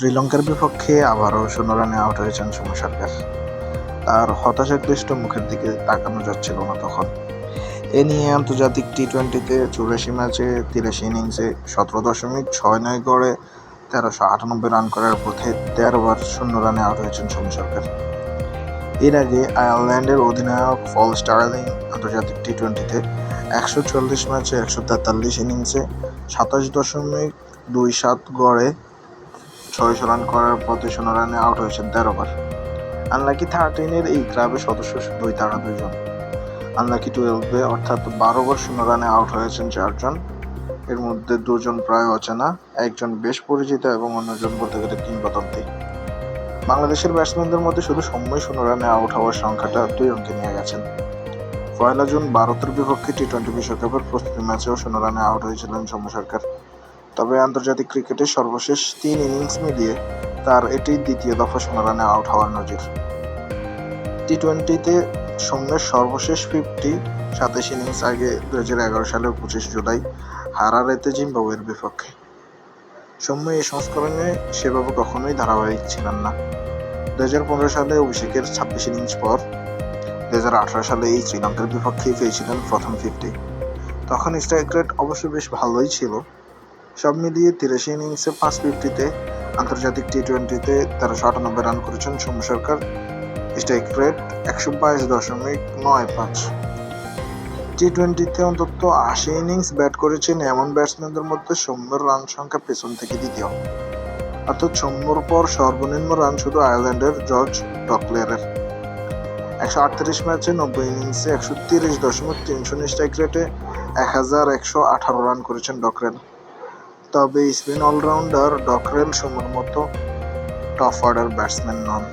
শ্রীলঙ্কার বিপক্ষে আবারও ১৬ রানে আউট হয়েছেন সৌম্য সরকার। তার হতাশাক্লিষ্ট মুখের দিকে তাকানো যাচ্ছিল না তখন। এ নিয়ে আন্তর্জাতিক টি-টোয়েন্টিতে ৮৪ ম্যাচে ৮৩ ইনিংসে ১৭.৬৯ গড়ে ১৩৯৮ রান করার পথে ১৩ বার ০ রানে আউট হয়েছেন সৌম্য সরকার। এর আগে আয়ারল্যান্ডের অধিনায়ক পল স্টার্লিং আন্তর্জাতিক টি-টোয়েন্টিতে ১৪০ ম্যাচে ১৪৩ ইনিংসে ২৭.২৭ গড়ে ৬০০ রান করার পথে ০ রানে আউট হয়েছেন ১৩ বার। আনলাকি 13-এর এই ক্লাবের সদস্য শুধুই তারা ২ জন। আনলাকি 12-এ অর্থাৎ ১২ বার ০ রানে আউট হয়েছেন ৪ জন। এর মধ্যে ২ জন প্রায় অচেনা, একজন বেশ পরিচিত এবং অন্যজন বলতে গেলে কিংবদন্তি। বাংলাদেশের ব্যাটসম্যানদের মধ্যে শুধু সৌম্যই ০ রানে আউট হওয়ার সংখ্যাটা ২ অঙ্কে নিয়ে গেছেন। ১ জুন ভারতের বিপক্ষে টি-টোয়েন্টি বিশ্বকাপের প্রস্তুতি ম্যাচেও ০ রানে আউট হয়েছিলেন সৌম্য সরকার। তবে আন্তর্জাতিক ক্রিকেটের সর্বশেষ ৩ ইনিংস মিলিয়ে তার এটি দ্বিতীয় দফা ০ রানে আউট হওয়ার নজির। টি-টোয়েন্টিতে সৌম্যের সর্বশেষ 50 ২৭ ইনিংস আগে ২০১১ সালের ২৫ জুলাই হারারেতে জিম্বাবুয়ের বিপক্ষে। সৌম্য এই সংস্করণে সেভাবে কখনোই ধারাবাহিক ছিলেন না। ২০১৫ সালে অভিষেকের ২৬ ইনিংস পর ২০১৮ সালে এই শ্রীলঙ্কার বিপক্ষেই পেয়েছিলেন প্রথম 50। তখন স্ট্রাইক রেট অবশ্য বেশ ভালোই ছিল। সব মিলিয়ে ৮৩ ইনিংসে ৫ 50-তে আন্তর্জাতিক টি-টোয়েন্টিতে ১৩৯৮ রান করেছেন সৌম্য সরকার। স্ট্রাইক রেট ১২২.৯৫। টি-টোয়েন্টিতে অন্তত ৮০ ইনিংস ব্যাট করেছেন এমন ব্যাটসম্যানদের মধ্যে সৌম্যের রান সংখ্যা পেছন থেকে দ্বিতীয়। অর্থাৎ সৌম্যর পর সর্বনিম্ন রান শুধু আয়ারল্যান্ডের জর্জ ডকলেয়ারের। ১৩৮ ম্যাচে ৯০ ইনিংসে ১৩০.৩০ স্ট্রাইক রেটে ১১১৮ রান করেছেন ডকরেল। তবে স্পিন অলরাউন্ডার ডকরেল সৌম্যের মতো টপ অর্ডার ব্যাটসম্যান নন।